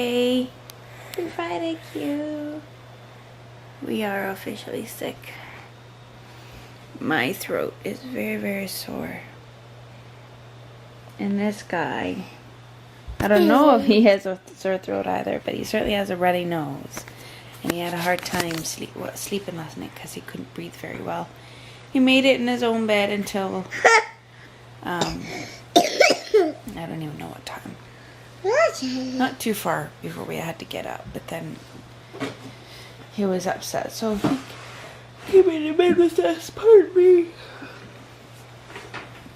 Friday. Happy Friday, Q. We are officially sick. My throat is very, very sore. And this guy, I don't know if he has a sore throat either, but he certainly has a runny nose. And he had a hard time sleeping last night because he couldn't breathe very well. He made it in his own bed until, I don't even know what time. Not too far before we had to get up, but then he was upset, so he made in bed with us, pardon me.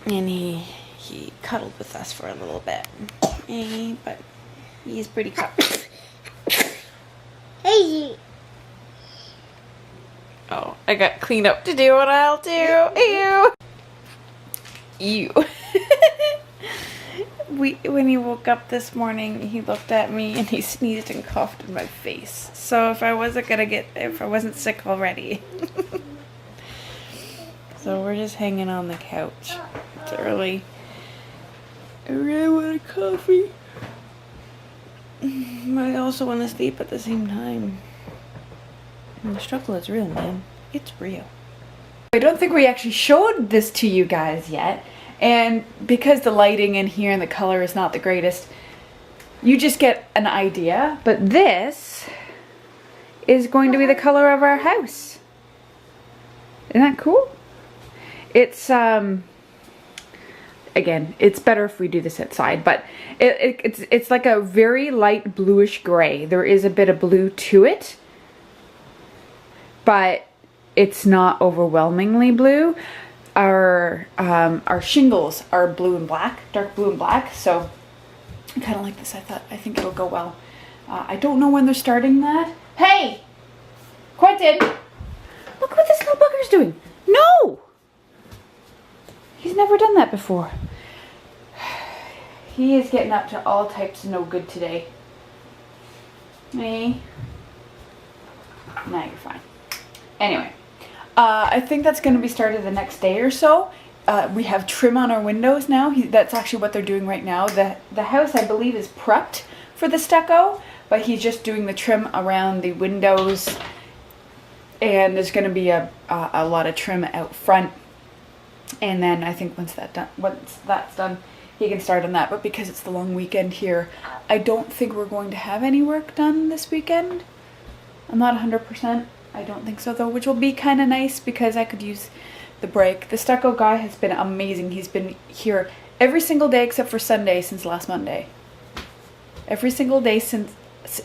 And he cuddled with us for a little bit. But he's pretty cuddly. Hey. Oh, I got cleanup to do, and I'll do. Ew. When he woke up this morning, he looked at me and he sneezed and coughed in my face. So if I wasn't sick already. So we're just hanging on the couch. It's early. I really want a coffee. I also want to sleep at the same time. And the struggle is real, man. It's real. I don't think we actually showed this to you guys yet. And because the lighting in here and the color is not the greatest, you just get an idea. But this is going to be the color of our house. Isn't that cool? It's, again, it's better if we do this outside, but it's like a very light bluish gray. There is a bit of blue to it, but it's not overwhelmingly blue. Our shingles are blue and black, dark blue and black, so I kind of like this. I think it'll go well. I don't know when they're starting that. Hey! Quentin! Look what this little bugger's doing. No! He's never done that before. He is getting up to all types of no good today. Me? No, you're fine. Anyway. I think that's going to be started the next day or so. We have trim on our windows now. That's actually what they're doing right now. The house, I believe, is prepped for the stucco, but he's just doing the trim around the windows. And there's going to be a lot of trim out front. And then I think once that's done, he can start on that. But because it's the long weekend here, I don't think we're going to have any work done this weekend. I'm not 100%. I don't think so though, which will be kind of nice because I could use the break. The stucco guy has been amazing. He's been here every single day except for Sunday since last Monday. Every single day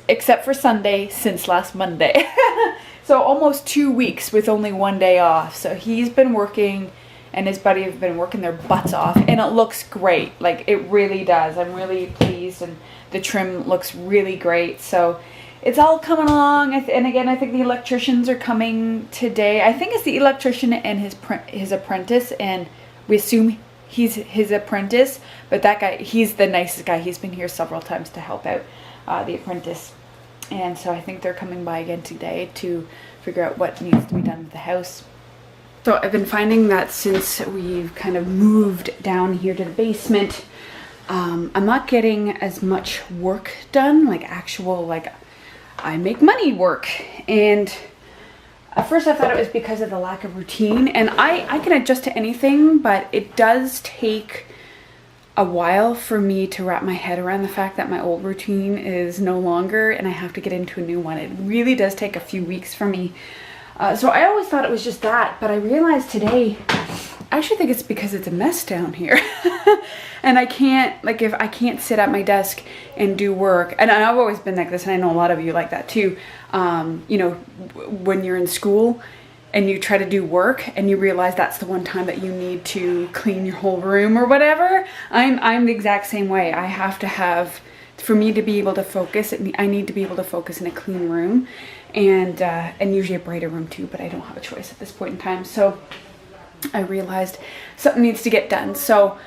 except for Sunday since last Monday. So almost 2 weeks with only 1 day off. So he's been working and his buddy have been working their butts off, and it looks great. Like, it really does. I'm really pleased, and the trim looks really great. So it's all coming along, and again, I think the electricians are coming today. I think it's the electrician and his apprentice, and we assume he's his apprentice, but that guy, he's the nicest guy. He's been here several times to help out the apprentice, and so I think they're coming by again today to figure out what needs to be done with the house. So I've been finding that since we've kind of moved down here to the basement, I'm not getting as much work done, like actual, like, I make money work. And at first I thought it was because of the lack of routine, and I can adjust to anything, but it does take a while for me to wrap my head around the fact that my old routine is no longer and I have to get into a new one. It really does take a few weeks for me. So I always thought it was just that, but I realized today, I actually think it's because it's a mess down here. And I can't, like, if I can't sit at my desk and do work, and I've always been like this, and I know a lot of you like that too, you know, when you're in school and you try to do work and you realize that's the one time that you need to clean your whole room or whatever, I'm the exact same way. I have to have, for me to be able to focus, I need to be able to focus in a clean room, and usually a brighter room too, but I don't have a choice at this point in time. So I realized something needs to get done. So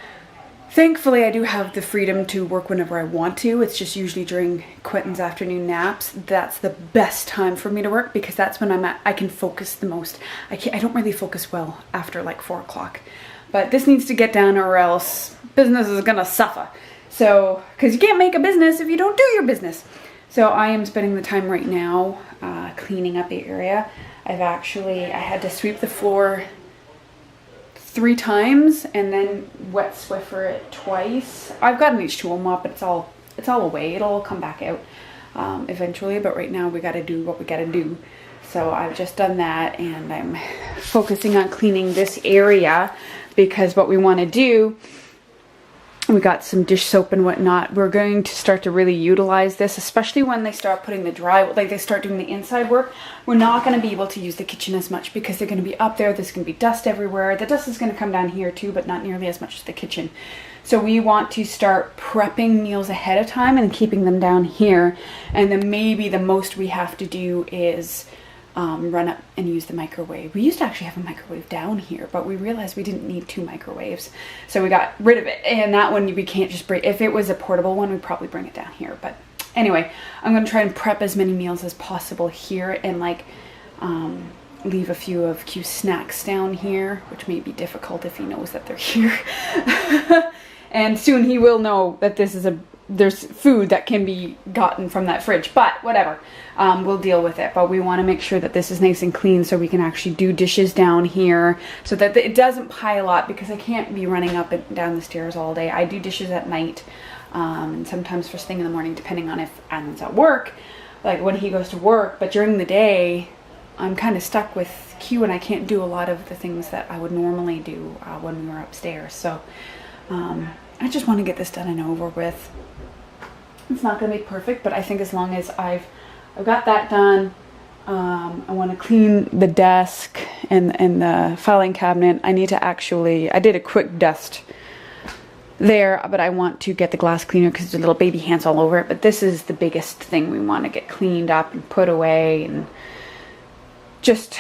thankfully I do have the freedom to work whenever I want to. It's just usually during Quentin's afternoon naps. That's the best time for me to work because that's when I can focus the most. I don't really focus well after like 4 o'clock. But this needs to get done or else business is gonna suffer. So, because you can't make a business if you don't do your business. So I am spending the time right now cleaning up the area. I had to sweep the floor 3 times and then wet Swiffer it twice. I've got an H2O mop, but it's all away. It'll all come back out eventually, but right now we got to do what we got to do. So I've just done that, and I'm focusing on cleaning this area because what we want to do, we got some dish soap and whatnot. We're going to start to really utilize this, especially when they start putting the they start doing the inside work. We're not going to be able to use the kitchen as much because they're going to be up there. There's going to be dust everywhere. The dust is going to come down here too, but not nearly as much as the kitchen. So we want to start prepping meals ahead of time and keeping them down here. And then maybe the most we have to do is run up and use the microwave. We used to actually have a microwave down here, but we realized we didn't need 2 microwaves. So we got rid of it. And that one we can't just bring. If it was a portable one, we'd probably bring it down here. But anyway, I'm going to try and prep as many meals as possible here and like leave a few of Q's snacks down here, which may be difficult if he knows that they're here. And soon he will know that there's food that can be gotten from that fridge, but whatever, we'll deal with it. But we want to make sure that this is nice and clean so we can actually do dishes down here so that it doesn't pile up, because I can't be running up and down the stairs all day. I do dishes at night and sometimes first thing in the morning, depending on if Adam's at work, like when he goes to work. But during the day I'm kind of stuck with Q and I can't do a lot of the things that I would normally do when we were upstairs. So I just want to get this done and over with. It's not going to be perfect, but I think as long as I've got that done, I want to clean the desk and the filing cabinet. I need to I did a quick dust there, but I want to get the glass cleaner because there's little baby hands all over it. But this is the biggest thing we want to get cleaned up and put away and just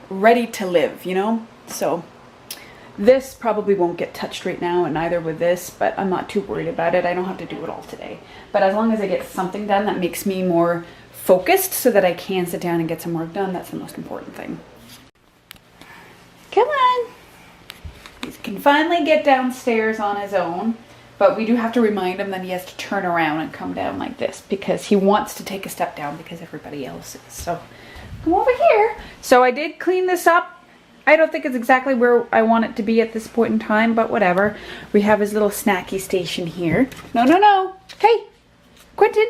ready to live, you know? So this probably won't get touched right now, and neither with this, but I'm not too worried about it. I don't have to do it all today. But as long as I get something done that makes me more focused so that I can sit down and get some work done, that's the most important thing. Come on. He can finally get downstairs on his own, but we do have to remind him that he has to turn around and come down like this because he wants to take a step down because everybody else is. So come over here. So I did clean this up. I don't think it's exactly where I want it to be at this point in time, but whatever. We have his little snacky station here. No, no, no. Hey, Quentin.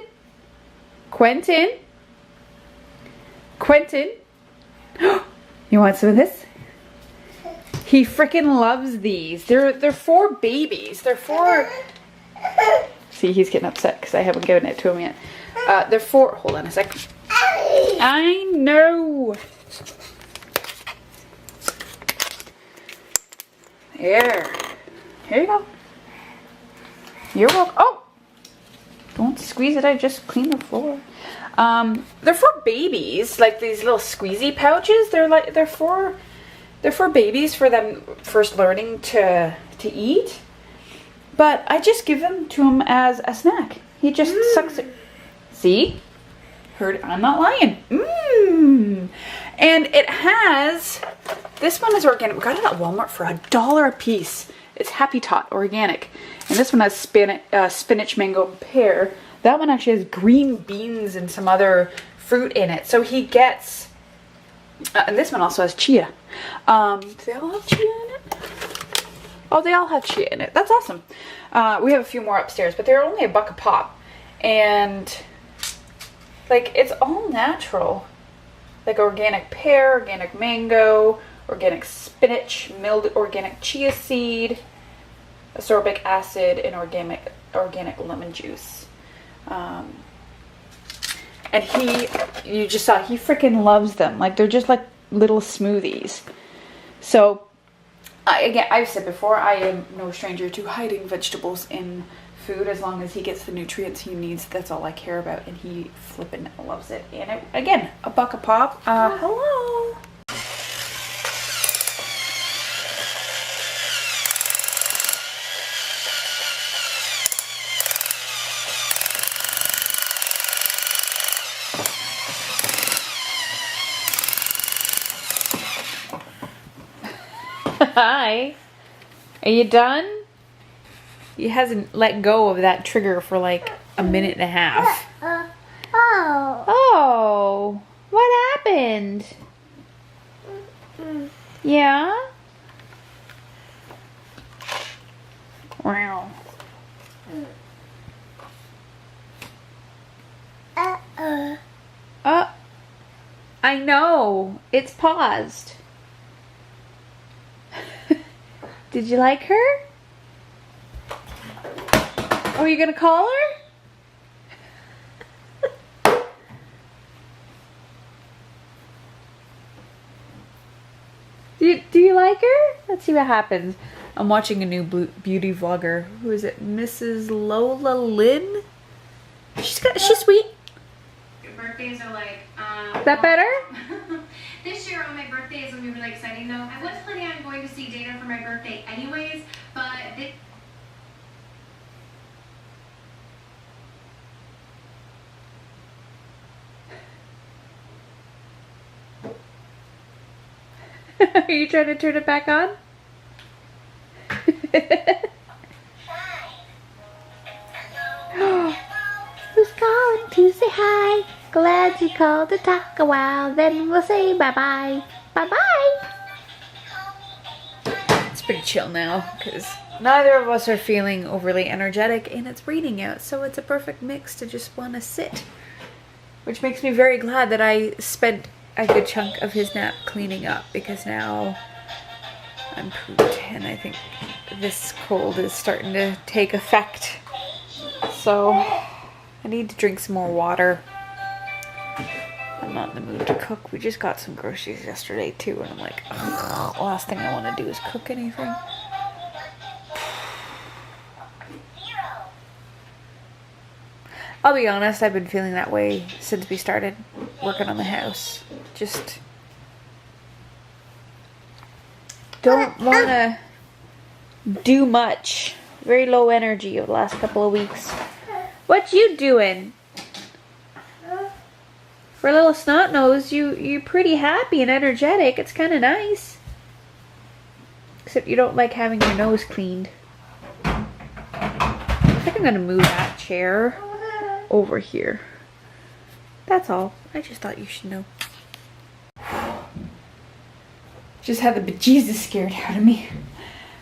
Quentin. Quentin. You want some of this? He freaking loves these. They're for babies. They're for... See, he's getting upset because I haven't given it to him yet. They're for... Hold on a sec. I know. Here you go. You're welcome. Oh, don't squeeze it. I just cleaned the floor. They're for babies, like these little squeezy pouches. They're for babies, for them first learning to eat. But I just give them to him as a snack. He just sucks it. See? Heard? I'm not lying. And it has, this one is organic. We got it at Walmart for $1 a piece. It's Happy Tot organic. And this one has spinach, mango, and pear. That one actually has green beans and some other fruit in it. So he gets, and this one also has chia. Do they all have chia in it? Oh, they all have chia in it. That's awesome. We have a few more upstairs, but they're only $1 a pop. And like, it's all natural. Like organic pear, organic mango, organic spinach, milled organic chia seed, ascorbic acid, and organic lemon juice. And you just saw, he freaking loves them. Like, they're just like little smoothies. So, again, I've said before, I am no stranger to hiding vegetables in food. As long as he gets the nutrients he needs, that's all I care about, and he flippin' loves it. And again, $1 a pop. Hello. Hi. Are you done? He hasn't let go of that trigger for like a minute and a half. happened? Yeah? Wow. I know. It's paused. Did you like her? Oh, you gonna call her? Do you like her? Let's see what happens. I'm watching a new beauty vlogger. Who is it? Mrs. Lola Lynn? She's sweet. Your birthdays are like, Is that better? This year on my birthday is going to be really exciting though. I was planning on going to see Dana for my birthday anyways, but Are you trying to turn it back on? Who's calling to say hi? Glad you called to talk a while. Then we'll say bye-bye. Bye-bye. It's pretty chill now because neither of us are feeling overly energetic and it's raining out. So it's a perfect mix to just want to sit. Which makes me very glad that I spent a good chunk of his nap cleaning up because now I'm pooped and I think this cold is starting to take effect. So I need to drink some more water. I'm not in the mood to cook. We just got some groceries yesterday too and I'm like, ugh, last thing I want to do is cook anything. I'll be honest, I've been feeling that way since we started working on the house. Just don't want to do much. Very low energy over the last couple of weeks. What you doing? For a little snot nose, you're pretty happy and energetic. It's kind of nice. Except you don't like having your nose cleaned. I think I'm going to move that chair over here. That's all. I just thought you should know. Just had the bejesus scared out of me.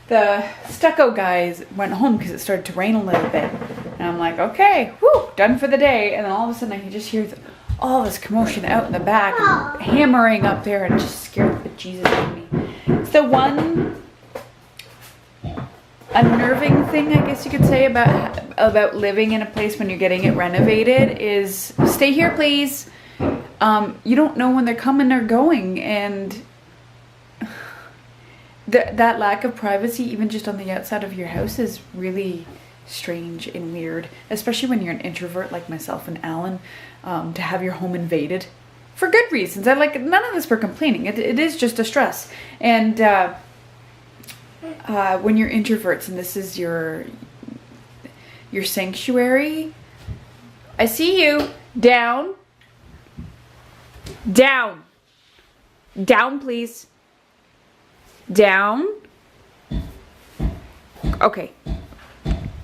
The stucco guys went home because it started to rain a little bit. And I'm like, okay, whew, done for the day. And then all of a sudden I can just hear all this commotion out in the back and hammering up there and just scared the bejesus out of me. It's the one unnerving thing, I guess you could say, about living in a place when you're getting it renovated is stay here, please. You don't know when they're coming or going, and that lack of privacy, even just on the outside of your house, is really strange and weird, especially when you're an introvert like myself and Alan, to have your home invaded for good reasons. None of this we're complaining. It is just a stress. And when you're introverts and this is your sanctuary, I see you. Down. Down. Down, please. Down. Okay.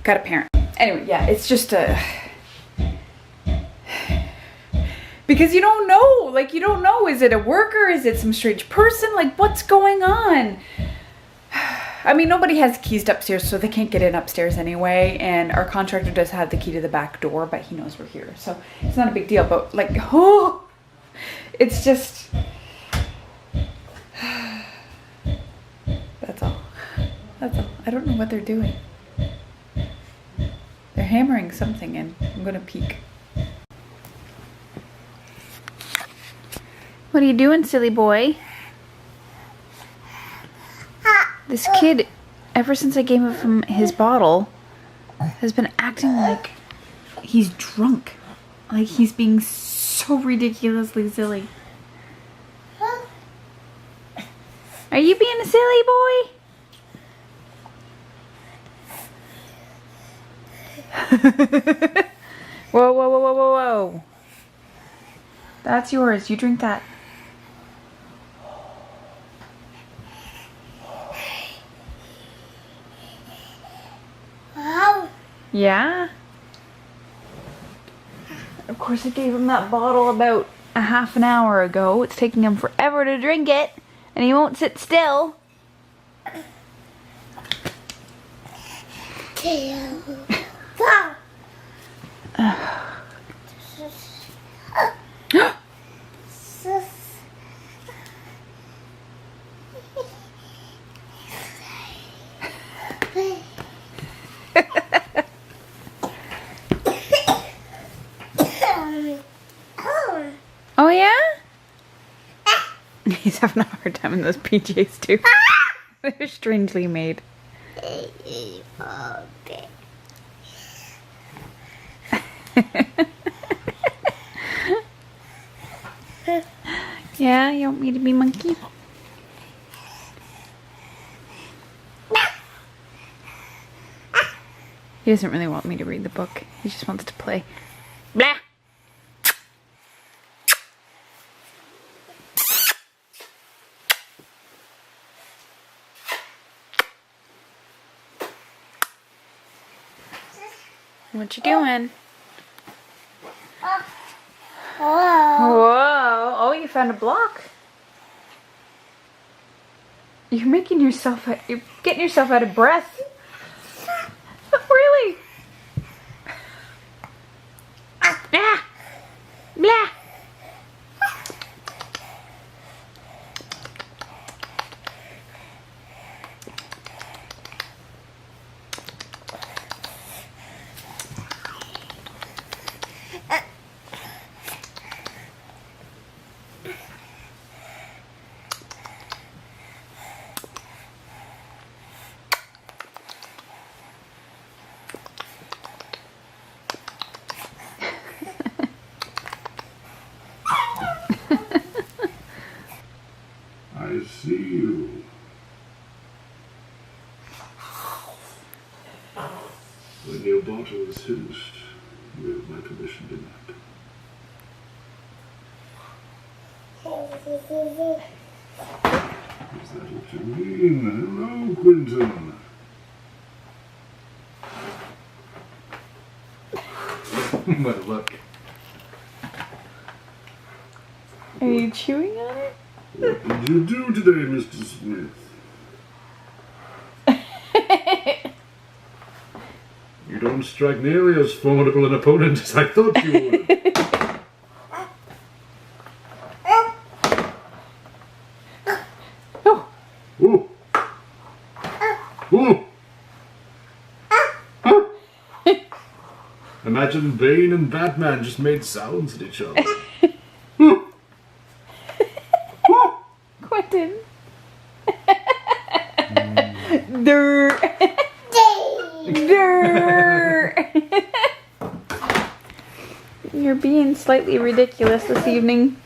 Got a parent. Anyway, yeah, it's just because you don't know. Like, you don't know. Is it a worker? Is it some strange person? Like, what's going on? I mean, nobody has keys to upstairs, so they can't get in upstairs anyway. And our contractor does have the key to the back door, but he knows we're here. So it's not a big deal. But, like, oh, it's just... That's all. That's all. I don't know what they're doing. They're hammering something in. I'm going to peek. What are you doing, silly boy? This kid, ever since I gave him his bottle, has been acting like he's drunk. Like he's being so ridiculously silly. Are you being a silly boy? Whoa, whoa, whoa, whoa, whoa, whoa. That's yours. You drink that. Yeah? Of course I gave him that bottle about a half an hour ago. It's taking him forever to drink it, and he won't sit still. Oh yeah? He's having a hard time in those PJs too. They're strangely made. Yeah, you want me to be monkey? He doesn't really want me to read the book. He just wants to play. Blah! What you doing? Whoa! Oh, you found a block. You're making yourself. You're getting yourself out of breath. Really? Blah! Blah! I see you. When your bottle is finished, you have my permission to nap. Is that what you mean? Hello, Quentin. But look. Are you chewing on it? What did you do today, Mr. Smith? You don't strike nearly as formidable an opponent as I thought you would. Oh. Ooh. Ooh. Imagine Bane and Batman just made sounds at each other. Quentin. Durr. Durr. You're being slightly ridiculous this evening.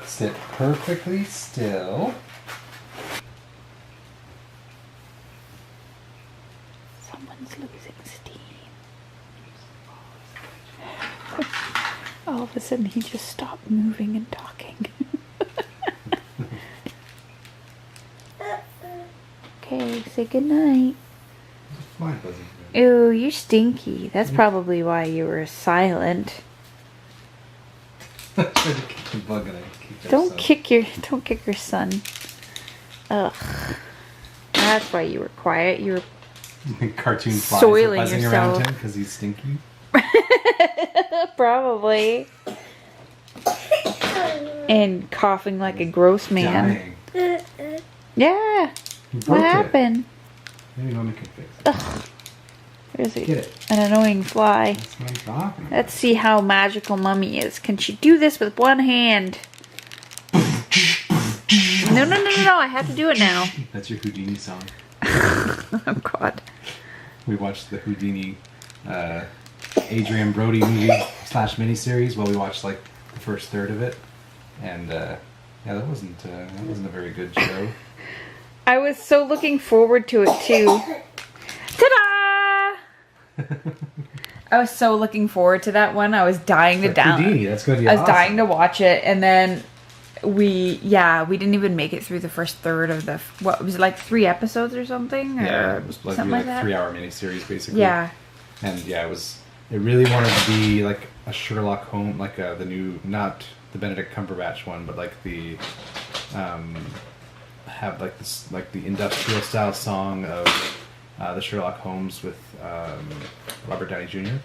Sit perfectly still. Someone's losing steam. All of a sudden he just stopped moving and talking. Okay, say goodnight. Fly buzzing. Ew, you're stinky. That's probably why you were silent. I tried to kick the bug and I kicked our Don't son. don't kick your son. Ugh. That's why you were quiet. You were Cartoon flies soiling are buzzing yourself. around him because he's stinky. probably. And coughing like a gross man. Dying. Yeah. He broke What it. happened? Maybe Mama can fix it. Ugh. There's Get it. an annoying fly. That's what I'm talking about. Let's see how magical Mummy is. Can she do this with one hand? No, I have to do it now. That's your Houdini song. Oh, God. We watched the Houdini Adrian Brody movie / miniseries. Well, we watched like the first third of it. And yeah, that wasn't a very good show. I was so looking forward to it, too. Ta-da! I was so looking forward to that one. I was dying to Like Houdini, down. that's going to be I was awesome. dying to watch it, and then we didn't even make it through the first third of the what was it, like 3 episodes or something, or Yeah, it was like something like that. 3-hour miniseries basically. Yeah, And yeah, it really wanted to be like a Sherlock Holmes, like the new, not the Benedict Cumberbatch one, but like the have like this, like the industrial style song of the Sherlock Holmes with Robert Downey Jr.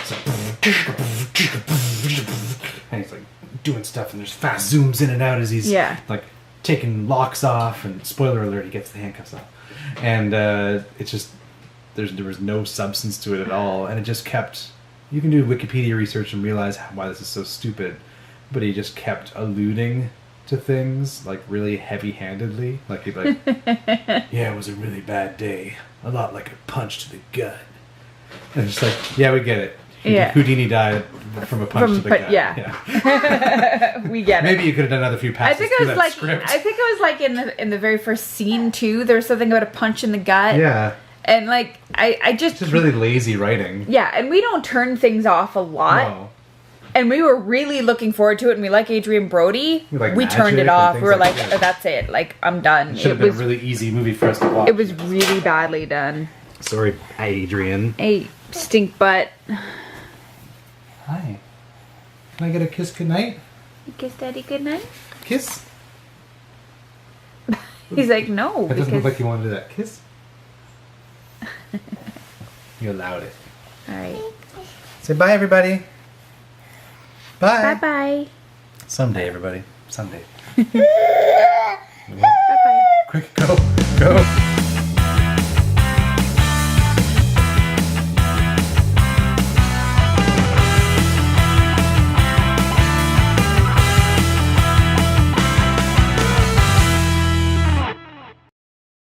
So, and he's like doing stuff, and there's fast zooms in and out as he's like taking locks off, and spoiler alert, he gets the handcuffs off, and it's just there was no substance to it at all, and it just kept. You can do Wikipedia research and realize why this is so stupid, but he just kept alluding to things like really heavy-handedly, like he'd be like, "Yeah, it was a really bad day, a lot like a punch to the gut," and it's like, "Yeah, we get it. Houdini died from a punch to the gut." Yeah. We get it. Maybe you could have done another few passes. I think it was like in the very first scene too. There was something about a punch in the gut. Yeah. And like I just really lazy writing. Yeah, and we don't turn things off a lot. No. And we were really looking forward to it, and we like Adrian Brody. We turned it off. We were like, oh, that's it. Like, I'm done. It should have been a really easy movie for us to watch. It was really badly done. Sorry, Adrian. Hey, stink butt. Hi. Can I get a kiss goodnight? You kiss Daddy goodnight? Kiss? He's like, no. It doesn't look like you want to do that. Kiss? You allowed it. Alright. Say bye, everybody. Bye. Bye-bye. Someday, everybody. Someday.